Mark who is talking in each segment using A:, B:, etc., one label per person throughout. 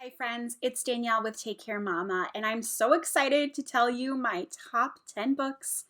A: Hi friends, it's Danielle with Take Care Mama, and I'm so excited to tell you my top 10 books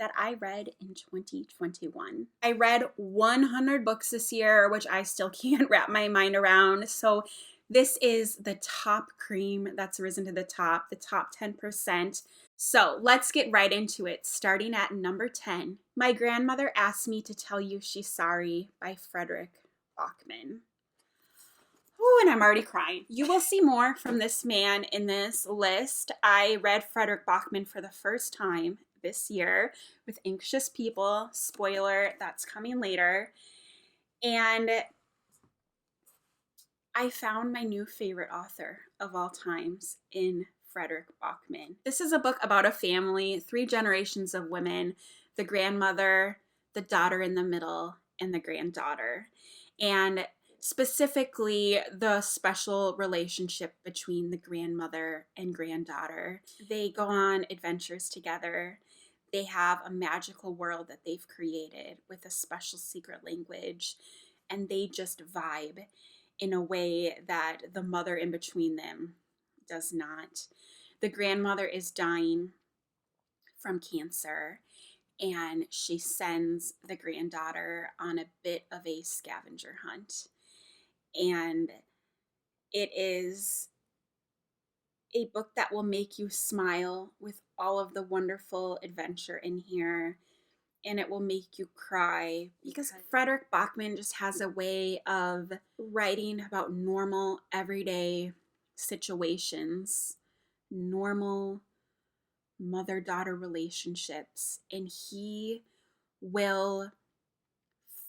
A: that I read in 2021. I read 100 books this year, which I still can't wrap my mind around. So this is the top cream that's risen to the top 10%. So let's get right into it, starting at number 10. My Grandmother Asked Me to Tell You She's Sorry by Fredrik Backman. Oh, and I'm already crying. You will see more from this man in this list. I read Fredrik Backman for the first time this year with Anxious People. Spoiler, that's coming later. And I found my new favorite author of all times in Fredrik Backman. This is a book about a family, 3 generations of women, the grandmother, the daughter in the middle, and the granddaughter. And specifically the special relationship between the grandmother and granddaughter. They go on adventures together. They have a magical world that they've created with a special secret language, and they just vibe in a way that the mother in between them does not. The grandmother is dying from cancer, and she sends the granddaughter on a bit of a scavenger hunt. And it is a book that will make you smile with all of the wonderful adventure in here. And it will make you cry because Fredrik Backman just has a way of writing about normal, everyday situations, normal mother-daughter relationships. And he will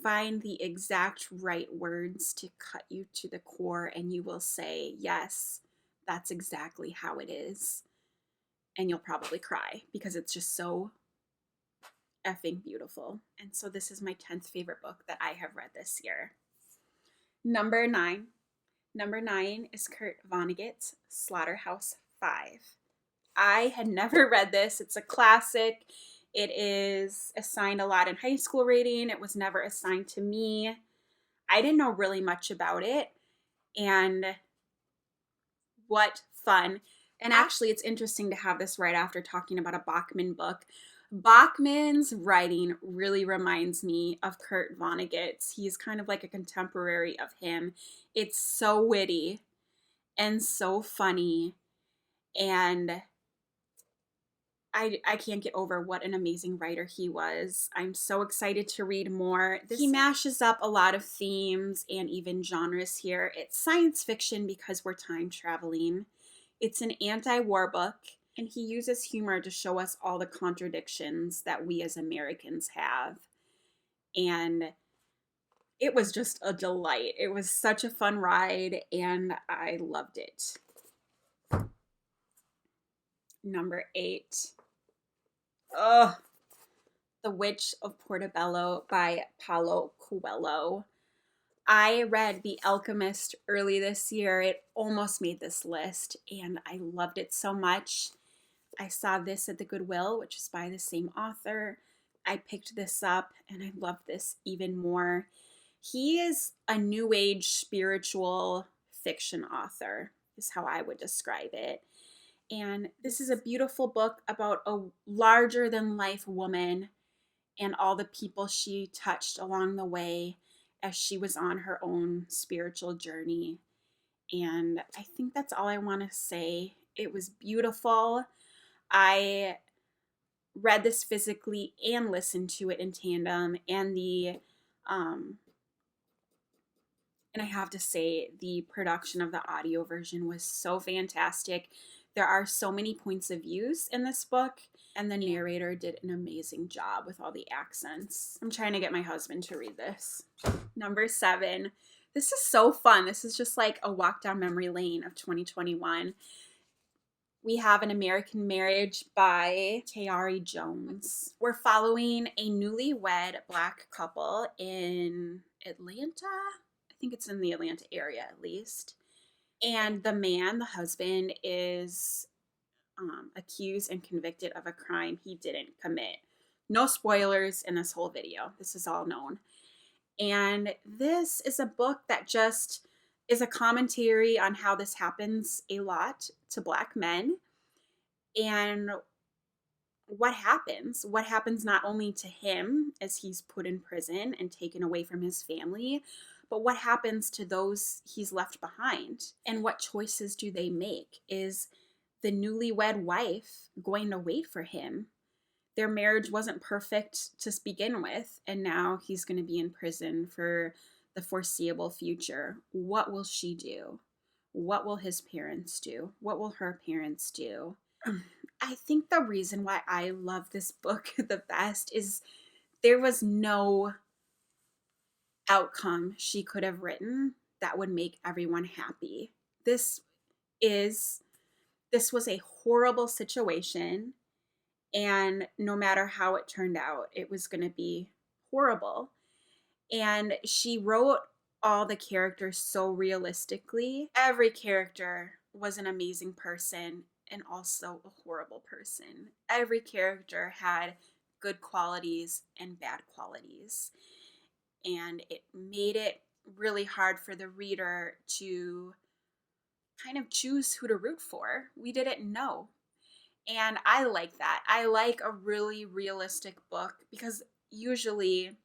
A: find the exact right words to cut you to the core, and you will say, yes, that's exactly how it is. And you'll probably cry because it's just so effing beautiful. And so this is my 10th favorite book that I have read this year. Number 9. Number 9 is Kurt Vonnegut's Slaughterhouse-Five. I had never read this. It's a classic. It is assigned a lot in high school rating. It was never assigned to me. I didn't know really much about it. And what fun. And actually, it's interesting to have this right after talking about a Backman book. Backman's writing really reminds me of Kurt Vonnegut's. He's kind of like a contemporary of him. It's so witty and so funny. And I can't get over what an amazing writer he was. I'm so excited to read more. He mashes up a lot of themes and even genres here. It's science fiction because we're time traveling. It's an anti-war book, and he uses humor to show us all the contradictions that we as Americans have. And it was just a delight. It was such a fun ride, and I loved it. Number 8. The Witch of Portobello by Paulo Coelho. I read The Alchemist early this year. It almost made this list, and I loved it so much. I saw this at the Goodwill, which is by the same author. I picked this up, and I love this even more. He is a new age spiritual fiction author, is how I would describe it. And this is a beautiful book about a larger-than-life woman and all the people she touched along the way as she was on her own spiritual journey. And I think that's all I want to say. It was beautiful. I read this physically and listened to it in tandem, and I have to say, the production of the audio version was so fantastic. There are so many points of views in this book, and the narrator did an amazing job with all the accents. I'm trying to get my husband to read this. Number 7. This is so fun. This is just like a walk down memory lane of 2021. We have An American Marriage by Tayari Jones. We're following a newlywed Black couple in Atlanta. I think it's in the Atlanta area at least. And the man, the husband, is accused and convicted of a crime he didn't commit. No spoilers in this whole video. This is all known. And this is a book that just is a commentary on how this happens a lot to Black men and what happens not only to him as he's put in prison and taken away from his family, but what happens to those he's left behind, and what choices do they make? Is the newlywed wife going to wait for him? Their marriage wasn't perfect to begin with, and now he's going to be in prison for the foreseeable future. What will she do? What will his parents do? What will her parents do? I think the reason why I love this book the best is there was no outcome she could have written that would make everyone happy. This was a horrible situation, and no matter how it turned out, it was going to be horrible. And she wrote all the characters so realistically. Every character was an amazing person and also a horrible person. Every character had good qualities and bad qualities. And it made it really hard for the reader to kind of choose who to root for. We didn't know. And I like that. I like a really realistic book because usually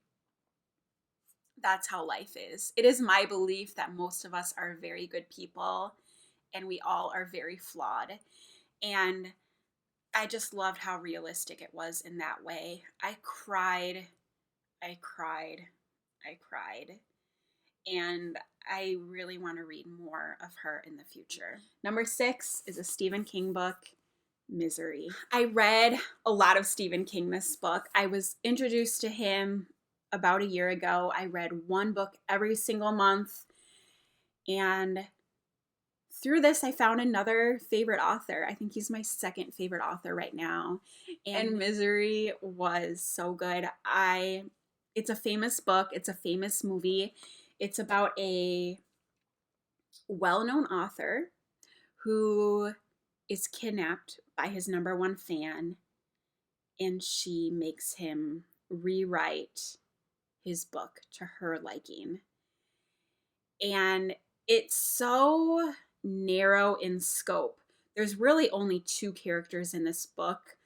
A: that's how life is. It is my belief that most of us are very good people and we all are very flawed. And I just loved how realistic it was in that way. I cried. And I really want to read more of her in the future. Number 6 is a Stephen King book, Misery. I read a lot of Stephen King this book. I was introduced to him about a year ago. I read one book every single month. And through this, I found another favorite author. I think he's my second favorite author right now. And Misery was so good. It's a famous book. It's a famous movie. It's about a well-known author who is kidnapped by his number one fan, and she makes him rewrite his book to her liking. And it's so narrow in scope. There's really only 2 characters in this book.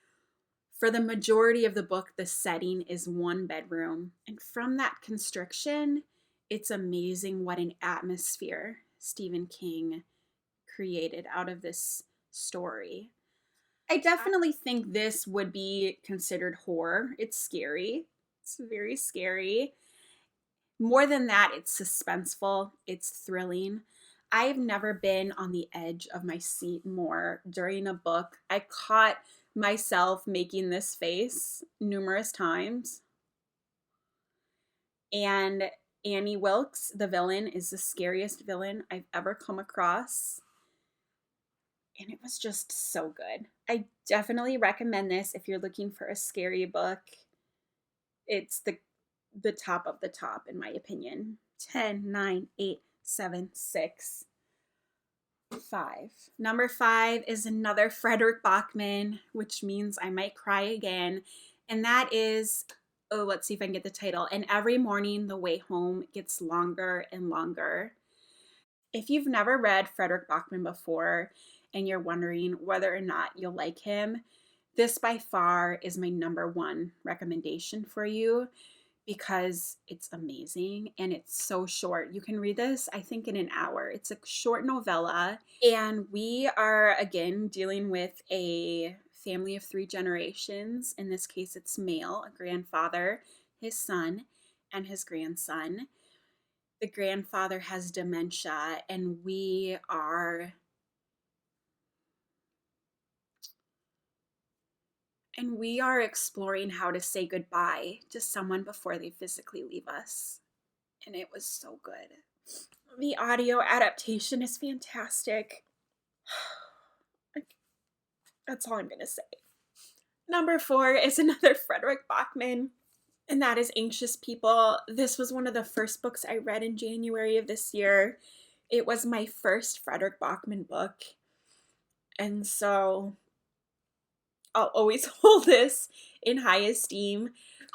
A: For the majority of the book, the setting is one bedroom. And from that constriction, it's amazing what an atmosphere Stephen King created out of this story. I definitely think this would be considered horror. It's scary. It's very scary. More than that, it's suspenseful. It's thrilling. I've never been on the edge of my seat more during a book. I caught myself making this face numerous times. And Annie Wilkes, the villain, is the scariest villain I've ever come across. And it was just so good. I definitely recommend this if you're looking for a scary book. It's the top of the top, in my opinion. 10, 9, 8, 7, 6, 5. Number 5 is another Fredrik Backman, which means I might cry again. And that is, let's see if I can get the title. And every morning the way home gets longer and longer. If you've never read Fredrik Backman before and you're wondering whether or not you'll like him, this by far is my number 1 recommendation for you because it's amazing and it's so short. You can read this, I think, in an hour. It's a short novella, and we are, again, dealing with a family of 3 generations. In this case, it's male, a grandfather, his son, and his grandson. The grandfather has dementia, and we are exploring how to say goodbye to someone before they physically leave us. And it was so good. The audio adaptation is fantastic. That's all I'm going to say. Number 4 is another Fredrik Backman, and that is Anxious People. This was one of the first books I read in January of this year. It was my first Fredrik Backman book. And so I'll always hold this in high esteem.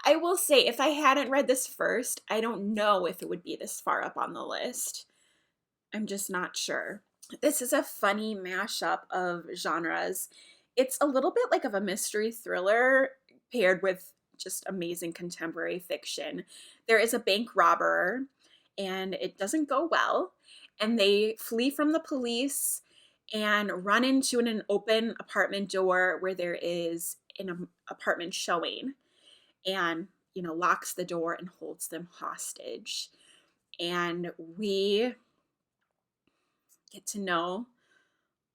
A: I will say, if I hadn't read this first, I don't know if it would be this far up on the list. I'm just not sure. This is a funny mashup of genres. It's a little bit like of a mystery thriller paired with just amazing contemporary fiction. There is a bank robber, and it doesn't go well, and they flee from the police and run into an open apartment door where there is an apartment showing, and locks the door and holds them hostage. And we get to know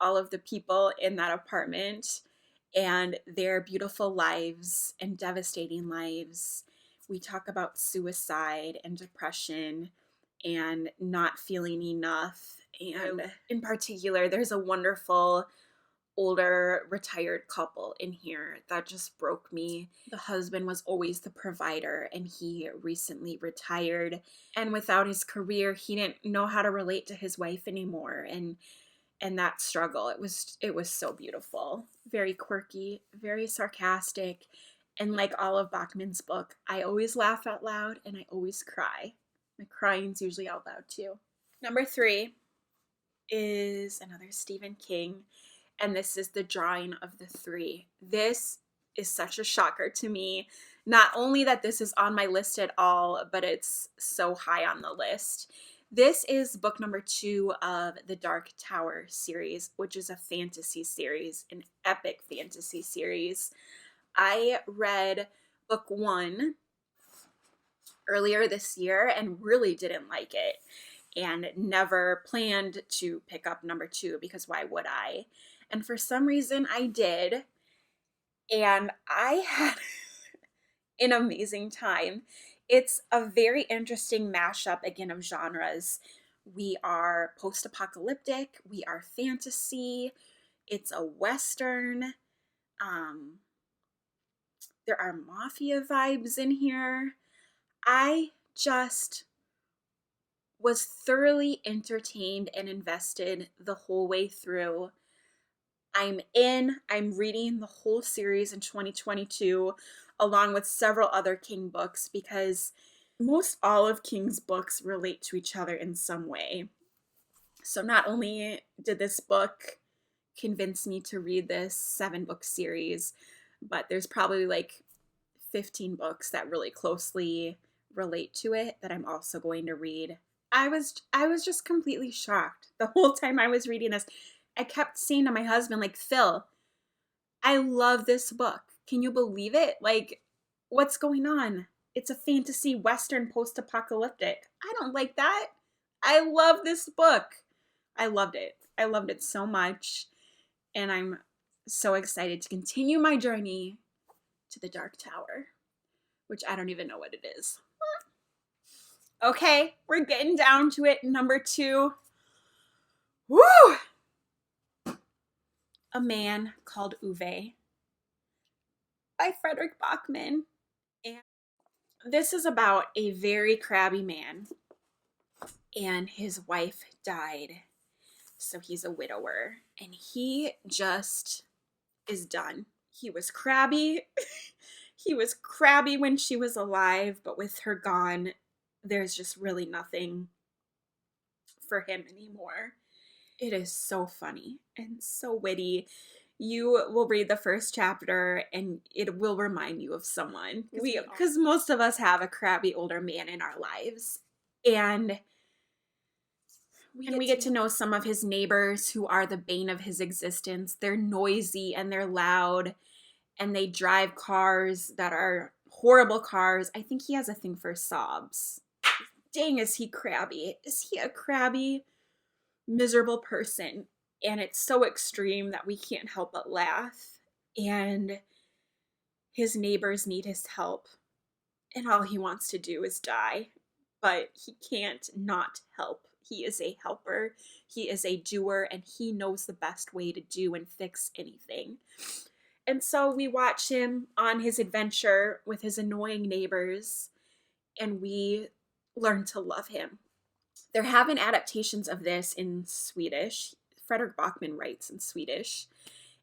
A: all of the people in that apartment and their beautiful lives and devastating lives. We talk about suicide and depression and not feeling enough. And in particular, there's a wonderful older retired couple in here that just broke me. The husband was always the provider, and he recently retired. And without his career, he didn't know how to relate to his wife anymore. And that struggle, it was so beautiful. Very quirky, very sarcastic. And like all of Backman's book, I always laugh out loud and I always cry. My crying's usually out loud too. Number 3 is another Stephen King, and this is The Drawing of the Three. This is such a shocker to me. Not only that this is on my list at all, but it's so high on the list. This is book number 2 of the Dark Tower series, which is a fantasy series, an epic fantasy series. I read book 1 earlier this year and really didn't like it, and never planned to pick up number 2 because why would I? And for some reason I did, and I had an amazing time. It's a very interesting mashup, again, of genres. We are post-apocalyptic, we are fantasy, it's a Western, there are mafia vibes in here. I just was thoroughly entertained and invested the whole way through. I'm reading the whole series in 2022 along with several other King books because most all of King's books relate to each other in some way. So not only did this book convince me to read this 7-book series, but there's probably like 15 books that really closely relate to it that I'm also going to read. I was just completely shocked the whole time I was reading this. I kept saying to my husband, like, Phil, I love this book. Can you believe it? Like, what's going on? It's a fantasy Western post-apocalyptic. I don't like that. I love this book. I loved it. I loved it so much. And I'm so excited to continue my journey to the Dark Tower, which I don't even know what it is. Okay, we're getting down to it. Number 2. Woo! A Man Called Ove by Fredrik Backman. And this is about a very crabby man, and his wife died. So he's a widower, and he just is done. He was crabby. He was crabby when she was alive, but with her gone, there's just really nothing for him anymore. It is so funny and so witty. You will read the first chapter and it will remind you of someone. Because most of us have a crabby older man in our lives. And we get to know some of his neighbors who are the bane of his existence. They're noisy and they're loud, and they drive cars that are horrible cars. I think he has a thing for Saabs. Dang, is he crabby? Is he a crabby, miserable person? And it's so extreme that we can't help but laugh. And his neighbors need his help, and all he wants to do is die. But he can't not help. He is a helper. He is a doer, and he knows the best way to do and fix anything. And so we watch him on his adventure with his annoying neighbors, and we learn to love him. They're having adaptations of this in Swedish. Fredrik Backman writes in Swedish.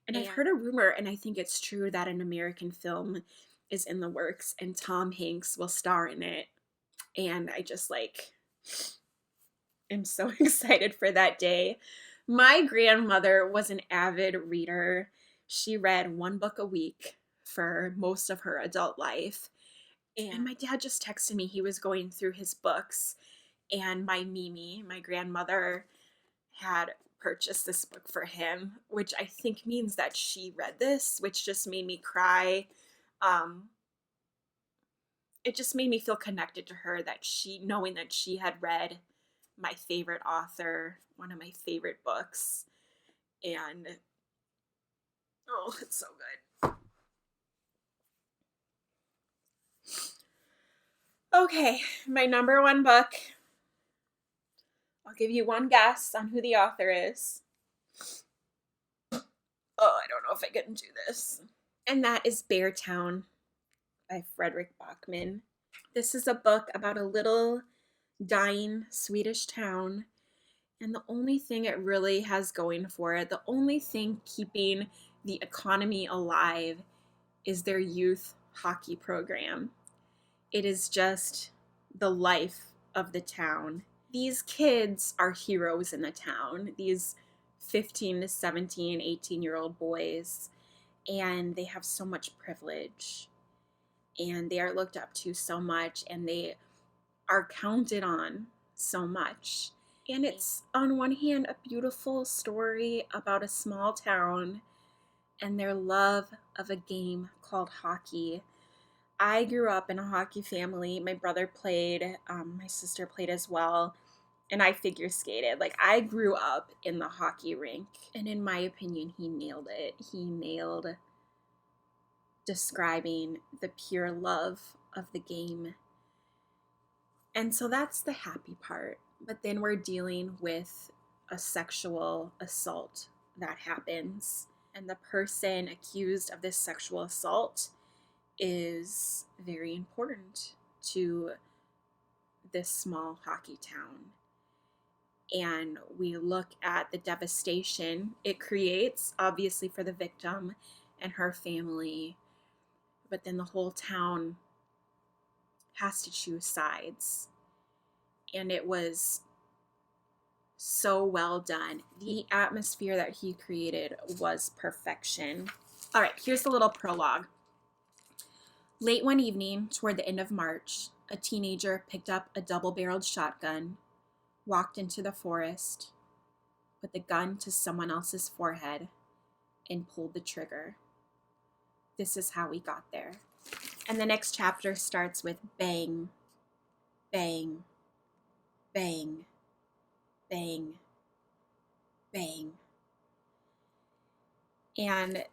A: And I've heard a rumor, and I think it's true, that an American film is in the works, and Tom Hanks will star in it. And I just am so excited for that day. My grandmother was an avid reader. She read one book a week for most of her adult life. And my dad just texted me. He was going through his books, and my Mimi, my grandmother, had purchased this book for him, which I think means that she read this, which just made me cry. It just made me feel connected to her, that knowing that she had read my favorite author, one of my favorite books, and oh, it's so good. Okay, my number one book. I'll give you one guess on who the author is. Oh, I don't know if I can do this. And that is Beartown by Fredrik Backman. This is a book about a little dying Swedish town, and the only thing it really has going for it, the only thing keeping the economy alive, is their youth hockey program. It is just the life of the town. These kids are heroes in the town, these 15 to 17, 18-year-old boys, and they have so much privilege, and they are looked up to so much, and they are counted on so much. And it's, on one hand, a beautiful story about a small town and their love of a game called hockey. I grew up in a hockey family. My brother played, my sister played as well, and I figure skated. Like, I grew up in the hockey rink, and in my opinion, he nailed it. He nailed describing the pure love of the game. And so that's the happy part. But then we're dealing with a sexual assault that happens. And the person accused of this sexual assault is very important to this small hockey town. And we look at the devastation it creates, obviously, for the victim and her family. But then the whole town has to choose sides. And it was so well done. The atmosphere that he created was perfection. All right, here's the little prologue. Late one evening, toward the end of March, a teenager picked up a double-barreled shotgun, walked into the forest, put the gun to someone else's forehead, and pulled the trigger. This is how we got there. And the next chapter starts with bang, bang, bang, bang, bang. And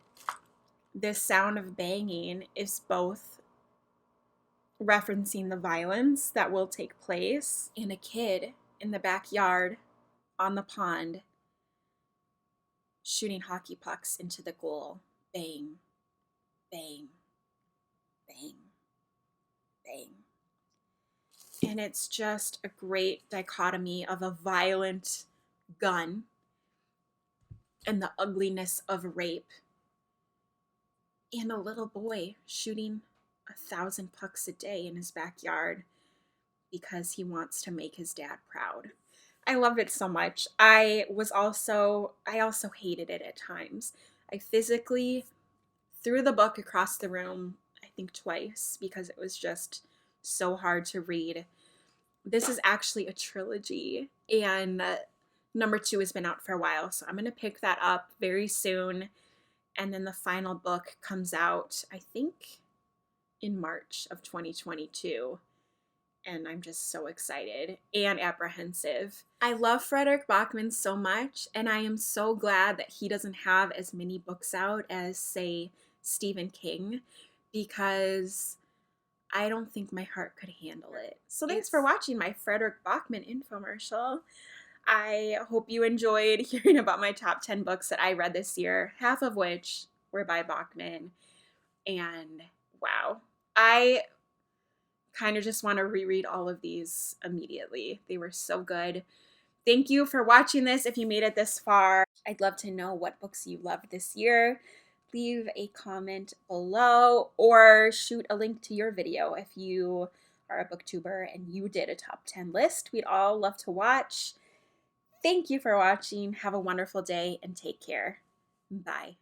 A: this sound of banging is both referencing the violence that will take place, and a kid in the backyard on the pond shooting hockey pucks into the goal. Bang, bang, bang, bang. And it's just a great dichotomy of a violent gun and the ugliness of rape, and a little boy shooting 1,000 pucks a day in his backyard because he wants to make his dad proud. I loved it so much. I also hated it at times. I physically threw the book across the room, I think twice, because it was just so hard to read. This is actually a trilogy, and number 2 has been out for a while, so I'm going to pick that up very soon. And then the final book comes out, I think, in March of 2022. And I'm just so excited and apprehensive. I love Fredrik Backman so much, and I am so glad that he doesn't have as many books out as, say, Stephen King, because I don't think my heart could handle it. So thanks for watching my Fredrik Backman infomercial. I hope you enjoyed hearing about my top 10 books that I read this year, half of which were by Backman. And wow, I kind of just want to reread all of these immediately. They were so good. Thank you for watching this. If you made it this far, I'd love to know what books you loved this year. Leave a comment below or shoot a link to your video if you are a booktuber and you did a top 10 list. We'd all love to watch. Thank you for watching. Have a wonderful day and take care. Bye.